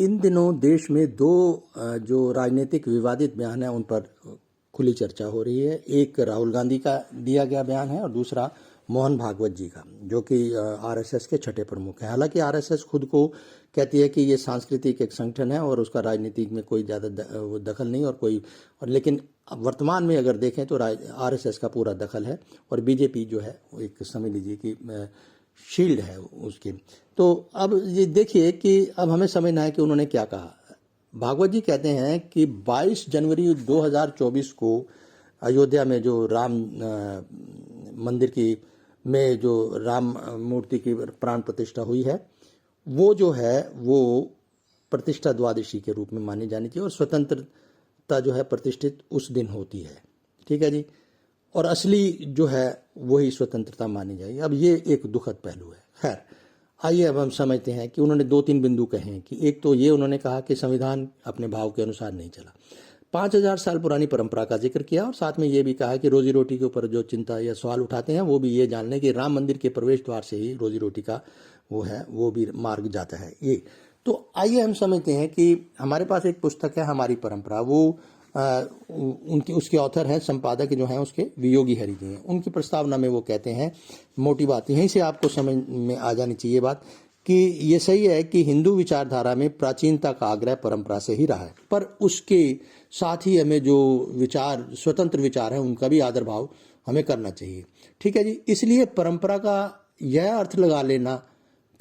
इन दिनों देश में दो जो राजनीतिक विवादित बयान हैं उन पर खुली चर्चा हो रही है। एक राहुल गांधी का दिया गया बयान है और दूसरा मोहन भागवत जी का, जो कि आरएसएस के छठे प्रमुख हैं। हालांकि आरएसएस खुद को कहती है कि ये सांस्कृतिक एक संगठन है और उसका राजनीति में कोई ज़्यादा दखल नहीं लेकिन वर्तमान में अगर देखें तो आरएसएस का पूरा दखल है और बीजेपी जो है वो एक समझ लीजिए कि शील्ड है उसकी। तो अब ये देखिए कि अब हमें समझना है कि उन्होंने क्या कहा। भागवत जी कहते हैं कि 22 जनवरी 2024 को अयोध्या में जो राम मंदिर की में जो राम मूर्ति की प्राण प्रतिष्ठा हुई है, वो जो है वो प्रतिष्ठा द्वादशी के रूप में मानी जानी चाहिए और स्वतंत्रता जो है प्रतिष्ठित उस दिन होती है। ठीक है जी। और असली जो है वही स्वतंत्रता मानी जाएगी। अब ये एक दुखद पहलू है। खैर, आइए अब हम समझते हैं कि उन्होंने 2-3 बिंदु कहे हैं कि एक तो ये उन्होंने कहा कि संविधान अपने भाव के अनुसार नहीं चला, 5000 साल पुरानी परंपरा का जिक्र किया और साथ में ये भी कहा कि रोजी रोटी के ऊपर जो चिंता या सवाल उठाते हैं वो भी ये जान लें कि राम मंदिर के प्रवेश द्वार से ही रोजी रोटी का वो भी मार्ग जाता है। ये तो आइए हम समझते हैं कि हमारे पास एक पुस्तक है हमारी परंपरा, वो उसके ऑथर हैं, संपादक जो हैं उसके वियोगी हरि जी हैं। उनकी प्रस्तावना में वो कहते हैं, मोटी बात यहीं से आपको समझ में आ जानी चाहिए बात, कि ये सही है कि हिंदू विचारधारा में प्राचीनता का आग्रह परंपरा से ही रहा है, पर उसके साथ ही हमें जो विचार स्वतंत्र विचार है उनका भी आदर भाव हमें करना चाहिए। ठीक है जी। इसलिए परंपरा का यह अर्थ लगा लेना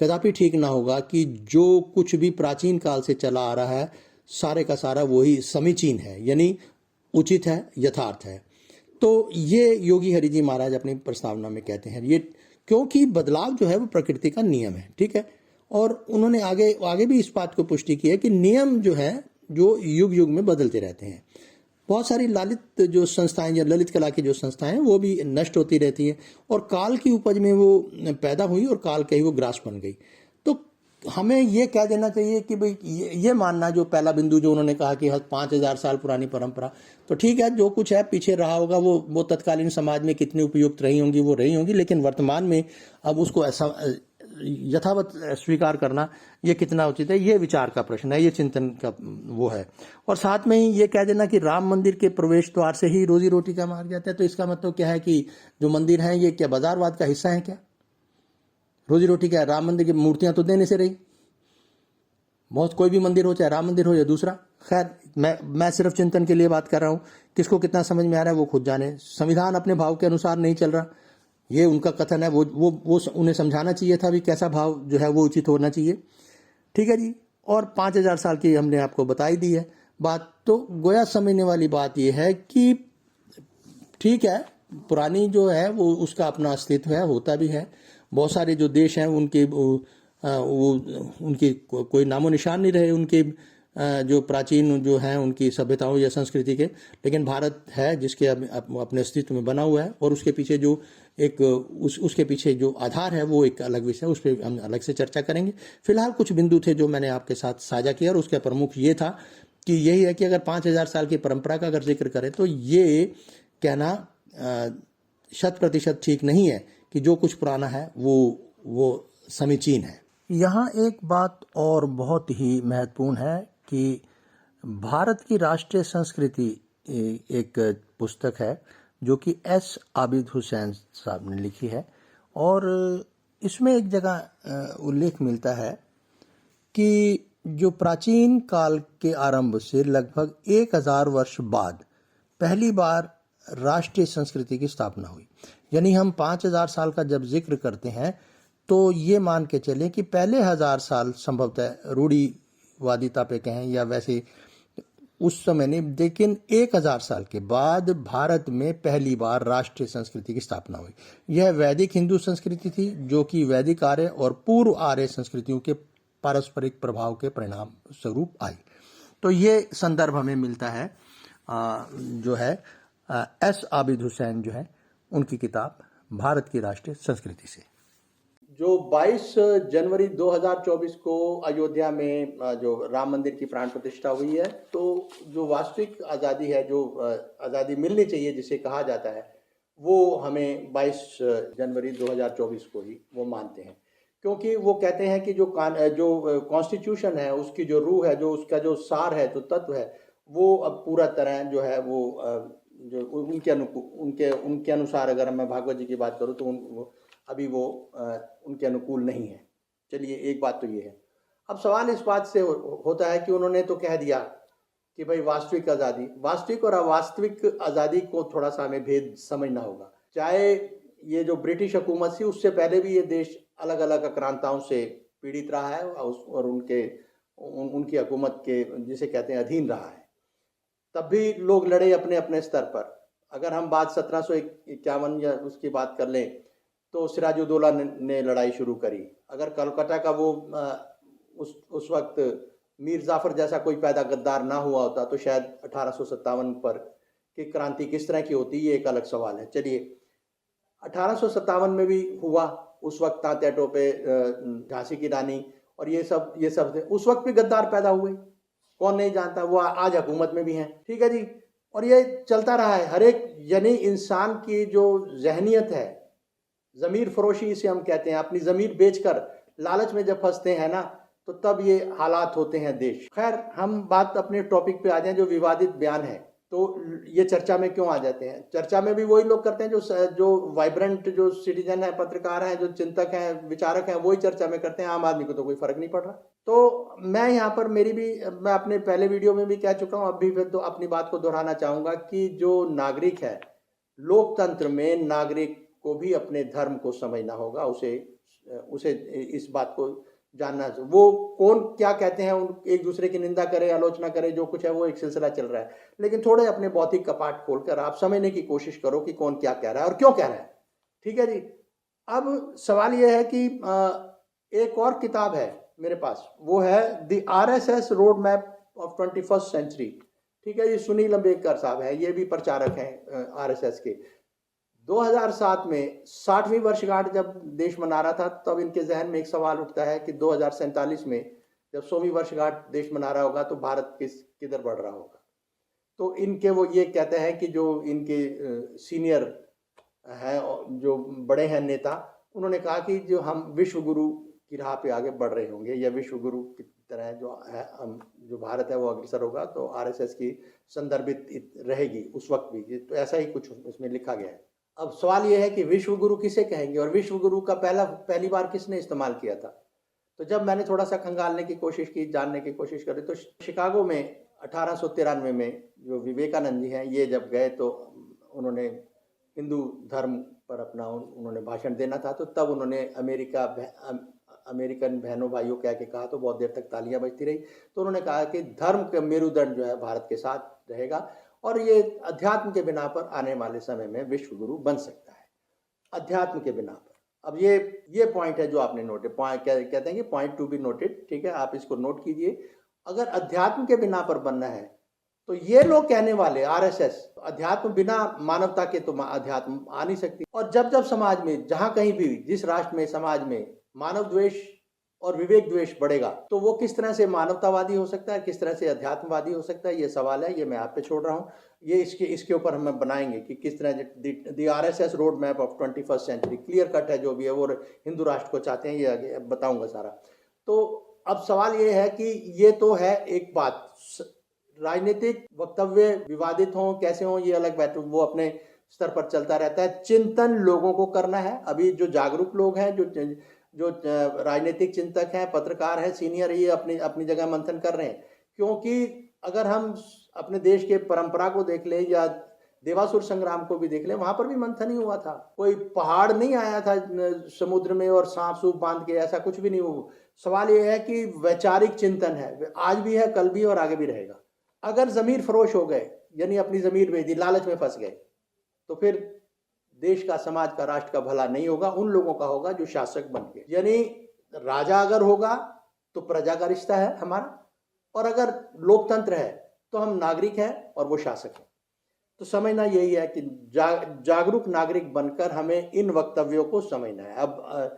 कदापि ठीक ना होगा कि जो कुछ भी प्राचीन काल से चला आ रहा है सारे का सारा वही समीचीन है, यानी उचित है, यथार्थ है। तो ये योगी हरि जी महाराज अपनी प्रस्तावना में कहते हैं, ये क्योंकि बदलाव जो है वो प्रकृति का नियम है। ठीक है। और उन्होंने आगे भी इस बात को पुष्टि की है कि नियम जो है जो युग युग में बदलते रहते हैं। बहुत सारी ललित जो संस्थाएं या ललित कला की जो संस्थाएं हैं वो भी नष्ट होती रहती हैं और काल की उपज में वो पैदा हुई और काल के ही वो ग्रास बन गई। तो हमें ये कह देना चाहिए कि भाई ये मानना, जो पहला बिंदु जो उन्होंने कहा कि 5000 साल पुरानी परंपरा, तो ठीक है, जो कुछ है पीछे रहा होगा वो तत्कालीन समाज में कितनी उपयुक्त रही होंगी वो रही होंगी, लेकिन वर्तमान में अब उसको ऐसा यथावत स्वीकार करना ये कितना उचित है, ये विचार का प्रश्न है, ये चिंतन का वो है। और साथ में ही ये कह देना कि राम मंदिर के प्रवेश द्वार से ही रोजी रोटी का मार्ग जाता है, तो इसका मतलब क्या है कि जो मंदिर है ये क्या बाजारवाद का हिस्सा है क्या? रोजी रोटी क्या है? राम मंदिर की मूर्तियां तो देने से रही, बहुत कोई भी मंदिर हो, चाहे राम मंदिर हो या दूसरा। खैर, मैं सिर्फ चिंतन के लिए बात कर रहा हूं, किसको कितना समझ में आ रहा है वो खुद जाने। संविधान अपने भाव के अनुसार नहीं चल रहा, ये उनका कथन है, वो उन्हें समझाना चाहिए था भी कैसा भाव जो है वो उचित होना चाहिए। ठीक है जी। और 5000 साल की हमने आपको बताई दी है बात। तो गोया समझने वाली बात यह है कि ठीक है, पुरानी जो है वो उसका अपना अस्तित्व है, होता भी है। बहुत सारे जो देश हैं उनके उनकी कोई नामो निशान नहीं रहे, उनके जो प्राचीन जो हैं उनकी सभ्यताओं या संस्कृति के, लेकिन भारत है जिसके अपने अस्तित्व में बना हुआ है और उसके पीछे जो एक उसके पीछे जो आधार है वो एक अलग विषय है, उस पर हम अलग से चर्चा करेंगे। फिलहाल कुछ बिंदु थे जो मैंने आपके साथ साझा किया और उसका प्रमुख ये था कि यही है कि अगर 5000 साल की परंपरा का अगर जिक्र करें तो ये कहना 100% ठीक नहीं है कि जो कुछ पुराना है वो समीचीन है। यहाँ एक बात और बहुत ही महत्वपूर्ण है कि भारत की राष्ट्रीय संस्कृति एक पुस्तक है जो कि एस आबिद हुसैन साहब ने लिखी है और इसमें एक जगह उल्लेख मिलता है कि जो प्राचीन काल के आरंभ से लगभग 1000 वर्ष बाद पहली बार राष्ट्रीय संस्कृति की स्थापना हुई। यानी हम 5000 साल का जब जिक्र करते हैं तो ये मान के चलें कि पहले 1000 साल संभवतः रूढ़िवादिता पे कहें या वैसे उस समय नहीं, लेकिन 1000 साल के बाद भारत में पहली बार राष्ट्रीय संस्कृति की स्थापना हुई। यह वैदिक हिंदू संस्कृति थी जो कि वैदिक आर्य और पूर्व आर्य संस्कृतियों के पारस्परिक प्रभाव के परिणाम स्वरूप आई। तो ये संदर्भ हमें मिलता है जो है एस आबिद हुसैन जो है उनकी किताब भारत की राष्ट्रीय संस्कृति से। जो 22 जनवरी 2024 को अयोध्या में जो राम मंदिर की प्राण प्रतिष्ठा हुई है, तो जो वास्तविक आज़ादी है, जो आज़ादी मिलनी चाहिए जिसे कहा जाता है, वो हमें 22 जनवरी 2024 को ही वो मानते हैं। क्योंकि वो कहते हैं कि जो कॉन्स्टिट्यूशन है, उसकी जो रूह है, जो उसका जो सार है, जो तत्व है, वो अब पूरा तरह जो है वो जो उनके अनुसार अगर मैं भागवत जी की बात करूँ तो अभी वो उनके अनुकूल नहीं है। चलिए, एक बात तो ये है। अब सवाल इस बात से होता है कि उन्होंने तो कह दिया कि भाई वास्तविक और अवास्तविक आज़ादी को थोड़ा सा हमें भेद समझना होगा। चाहे ये जो ब्रिटिश हुकूमत थी, उससे पहले भी ये देश अलग अलग आक्रांताओं से पीड़ित रहा है और उनकी हुकूमत के जिसे कहते हैं अधीन रहा है। तब भी लोग लड़े अपने अपने स्तर पर। अगर हम बात 1751 या उसकी बात कर लें तो सिराजुद्दौला ने लड़ाई शुरू करी। अगर कलकत्ता का वो उस वक्त मीर जाफर जैसा कोई पैदा गद्दार ना हुआ होता तो शायद 1857 पर की क्रांति किस तरह की होती, ये एक अलग सवाल है। चलिए, 1857 में भी हुआ। उस वक्त तात्या टोपे, झांसी की रानी और ये सब थे। उस वक्त भी गद्दार पैदा हुए, कौन नहीं जानता। वो आज हुकूमत में भी हैं, ठीक है जी। और ये चलता रहा है। हर एक यानी इंसान की जो जहनियत है, ज़मीर फरोशी इसे हम कहते हैं, अपनी ज़मीर बेचकर लालच में जब फंसते हैं ना, तो तब ये हालात होते हैं देश। खैर, हम बात अपने टॉपिक पे आ जाएं, जो विवादित बयान है। तो ये चर्चा में क्यों आ जाते हैं? चर्चा में भी वही लोग करते हैं जो वाइब्रेंट जो सिटीजन है, पत्रकार हैं, जो चिंतक हैं, विचारक हैं, वही चर्चा में करते हैं। आम आदमी को तो कोई फर्क नहीं पड़ रहा। तो मैं यहाँ पर मैं अपने पहले वीडियो में भी कह चुका हूँ, अब भी फिर तो अपनी बात को दोहराना चाहूँगा कि जो नागरिक है, लोकतंत्र में नागरिक को भी अपने धर्म को समझना होगा। उसे इस बात को जानना चाहिए। वो कौन क्या कहते हैं, एक दूसरे की निंदा करे, आलोचना करे, जो कुछ है वो एक सिलसिला चल रहा है। लेकिन थोड़े अपने बौद्धिक कपाट खोलकर आप समझने की कोशिश करो कि कौन क्या कह रहा है और क्यों कह रहा है। ठीक है जी। अब सवाल ये है कि एक और किताब है मेरे पास, वो है the RSS road map of 21st century. ठीक है, ये सुनील अंबेडकर साहब है, ये भी प्रचारक हैं RSS के। 2007 में 60वीं वर्षगांठ जब देश मना रहा था, तब इनके जहन में एक सवाल उठता है कि 2047 में जब 100वीं वर्षगांठ देश मना रहा होगा तो भारत किधर बढ़ रहा होगा। तो इनके वो ये कहते हैं कि जो इनके सीनियर हैं, जो बड़े हैं नेता, उन्होंने कहा कि जो हम विश्व गुरु की राह पे आगे बढ़ रहे होंगे, या विश्व गुरु की तरह जो भारत है वो अग्रसर होगा, तो RSS की संदर्भित रहेगी उस वक्त भी। तो ऐसा ही कुछ इसमें लिखा गया है। अब सवाल यह है कि विश्व गुरु किसे कहेंगे और विश्व गुरु का पहली बार किसने इस्तेमाल किया था। तो जब मैंने थोड़ा सा खंगालने की कोशिश की, जानने की कोशिश करी, तो शिकागो में 1893 में जो विवेकानंद जी हैं, ये जब गए तो उन्होंने हिंदू धर्म पर अपना उन्होंने भाषण देना था। तो तब उन्होंने अमेरिकन बहनों भाइयों कह के कहा, तो बहुत देर तक तालियां बजती रही। तो उन्होंने कहा कि धर्म का मेरुदंड जो है भारत के साथ रहेगा और ये अध्यात्म के बिना पर आने वाले समय में विश्व गुरु बन सकता है, अध्यात्म के बिना पर। अब ये पॉइंट है जो आपने नोटेड, कहते हैं कि पॉइंट टू बी नोटेड। ठीक है, आप इसको नोट कीजिए। अगर अध्यात्म के बिना पर बनना है तो ये लोग कहने वाले RSS, अध्यात्म बिना मानवता के तो अध्यात्म आ नहीं सकती। और जब समाज में, जहां कहीं भी, जिस राष्ट्र में, समाज में मानव द्वेष और विवेक द्वेष बढ़ेगा, तो वो किस तरह से मानवतावादी हो सकता है, किस तरह से अध्यात्मवादी हो सकता है, ये सवाल है। ये मैं आप पे छोड़ रहा हूँ। ये इसके ऊपर हम बनाएंगे कि किस तरह the RSS road map of 21st century, clear cut है जो भी है, वो हिंदू राष्ट्र को चाहते हैं, ये आगे बताऊंगा सारा। तो अब सवाल ये है कि ये तो है एक बात, राजनीतिक वक्तव्य विवादित हों कैसे हों ये अलग बात, वो अपने स्तर पर चलता रहता है। चिंतन लोगों को करना है। अभी जो जागरूक लोग हैं, जो राजनीतिक चिंतक हैं, पत्रकार हैं, सीनियर, ये अपनी अपनी जगह मंथन कर रहे हैं। क्योंकि अगर हम अपने देश के परंपरा को देख लें या देवासुर संग्राम को भी देख लें, वहां पर भी मंथन ही हुआ था। कोई पहाड़ नहीं आया था समुद्र में और सांप सूप बांध के, ऐसा कुछ भी नहीं हुआ। सवाल यह है कि वैचारिक चिंतन है, आज भी है, कल भी और आगे भी रहेगा। अगर जमीर फरोश हो गए, यानी अपनी जमीर बेच दी, लालच में फंस गए, तो फिर देश का, समाज का, राष्ट्र का भला नहीं होगा, उन लोगों का होगा जो शासक बन गए। यानी राजा अगर होगा तो प्रजा का रिश्ता है हमारा, और अगर लोकतंत्र है तो हम नागरिक हैं और वो शासक है। तो समझना यही है कि जागरूक नागरिक बनकर हमें इन वक्तव्यों को समझना है। अब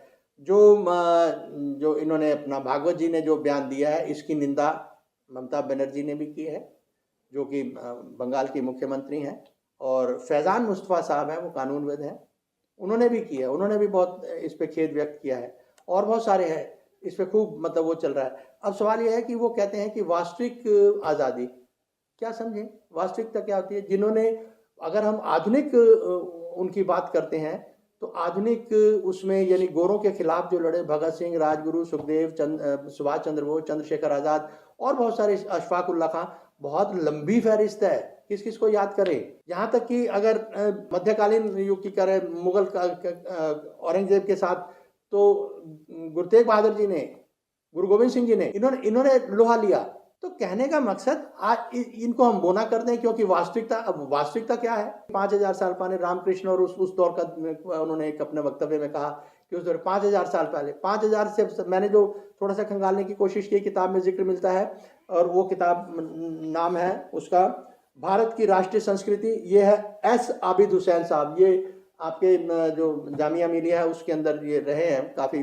जो इन्होंने अपना भागवत जी ने जो बयान दिया है, इसकी निंदा ममता बनर्जी ने भी की है, जो कि बंगाल की मुख्यमंत्री हैं, और फैज़ान मुस्तफ़ा साहब हैं, वो कानूनविद हैं, उन्होंने भी किया, उन्होंने भी बहुत इस पे खेद व्यक्त किया है। और बहुत सारे हैं, इस पे खूब मतलब वो चल रहा है। अब सवाल ये है कि वो कहते हैं कि वास्तविक आज़ादी क्या समझें, वास्तविकता क्या होती है? जिन्होंने, अगर हम आधुनिक उनकी बात करते हैं तो आधुनिक उसमें यानी गोरों के खिलाफ जो लड़े, भगत सिंह, राजगुरु, सुखदेव, सुभाष चंद्र बोस, चंद्रशेखर आज़ाद और बहुत सारे, अशफाक उल्ला खां, बहुत लंबी फहरिस्त है, किस किस को याद करें। यहाँ तक कि अगर मध्यकालीन युग की करें, मुगल औरंगजेब के साथ, तो गुरु तेग बहादुर जी ने, गुरु गोविंद सिंह जी ने, इन्होंने लोहा लिया। तो कहने का मकसद, आज इनको हम बोना करते हैं क्योंकि वास्तविकता, अब वास्तविकता क्या है? 5000 साल पहले रामकृष्ण, और उस दौर का उन्होंने एक अपने वक्तव्य में कहा कि उस दौर 5000 साल पहले, 5000 से मैंने जो थोड़ा सा खंगालने की कोशिश की, किताब में जिक्र मिलता है, और वो किताब नाम है उसका भारत की राष्ट्रीय संस्कृति। ये है एस आबिद हुसैन साहब, ये आपके जो जामिया मिलिया है उसके अंदर ये रहे हैं, काफ़ी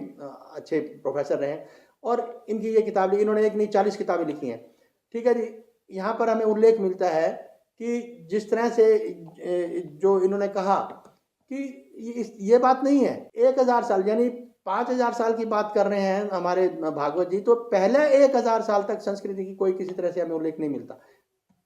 अच्छे प्रोफेसर रहे हैं, और इनकी ये किताब लिखी, इन्होंने एक नहीं 40 किताबें लिखी हैं। ठीक है जी। यहाँ पर हमें उल्लेख मिलता है कि जिस तरह से जो इन्होंने कहा कि ये बात नहीं है, 1000 साल यानी 5000 साल की बात कर रहे हैं हमारे भागवत जी, तो पहले 1000 साल तक संस्कृति की कोई किसी तरह से हमें उल्लेख नहीं मिलता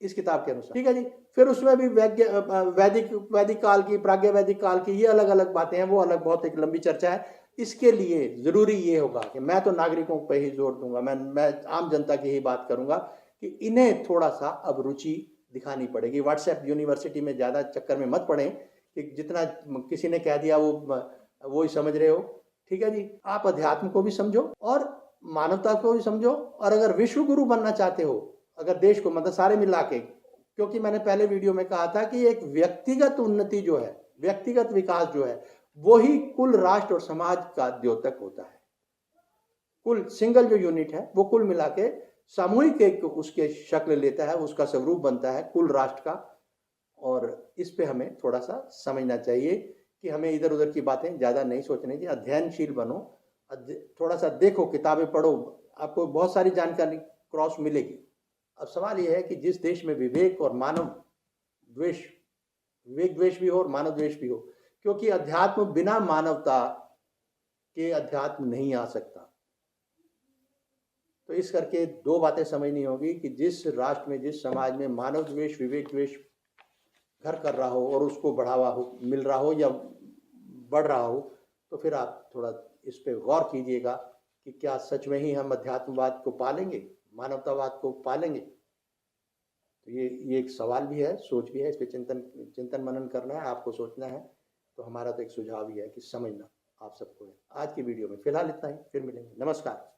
इस किताब के अनुसार। ठीक है जी। फिर उसमें भी वैदिक काल की, प्राग्ञ वैदिक काल की, ये अलग अलग बातें हैं, वो अलग बहुत एक लंबी चर्चा है। इसके लिए जरूरी ये होगा कि मैं तो नागरिकों पे ही जोर दूंगा, मैं आम जनता की ही बात करूंगा कि इन्हें थोड़ा सा अब रुचि दिखानी पड़ेगी। व्हाट्सएप यूनिवर्सिटी में ज्यादा चक्कर में मत पड़े कि जितना किसी ने कह दिया वो ही समझ रहे हो। ठीक है जी। आप अध्यात्म को भी समझो और मानवता को भी समझो, और अगर विश्व गुरु बनना चाहते हो, अगर देश को मतलब सारे मिला के, क्योंकि मैंने पहले वीडियो में कहा था कि एक व्यक्तिगत उन्नति जो है, व्यक्तिगत विकास जो है, वो ही कुल राष्ट्र और समाज का द्योतक होता है। कुल सिंगल जो यूनिट है वो कुल मिला के सामूहिक एक उसके शक्ल लेता है, उसका स्वरूप बनता है कुल राष्ट्र का। और इस पे हमें थोड़ा सा समझना चाहिए कि हमें इधर उधर की बातें ज़्यादा नहीं सोचनी चाहिए। अध्ययनशील बनो, थोड़ा सा देखो, किताबें पढ़ो, आपको बहुत सारी जानकारी क्रॉस मिलेगी। अब सवाल यह है कि जिस देश में विवेक और मानव द्वेष, विवेक द्वेष भी हो और मानव द्वेष भी हो, क्योंकि अध्यात्म बिना मानवता के अध्यात्म नहीं आ सकता। तो इस करके दो बातें समझनी होगी कि जिस राष्ट्र में, जिस समाज में मानव द्वेष, विवेक द्वेष घर कर रहा हो और उसको बढ़ावा हो, मिल रहा हो या बढ़ रहा हो, तो फिर आप थोड़ा इस पे गौर कीजिएगा कि क्या सच में ही हम अध्यात्मवाद को पालेंगे, मानवतावाद को पालेंगे। तो ये एक सवाल भी है, सोच भी है, इस पे चिंतन मनन करना है, आपको सोचना है। तो हमारा तो एक सुझाव ही है कि समझना आप सबको है। आज की वीडियो में फिलहाल इतना ही, फिर मिलेंगे। नमस्कार।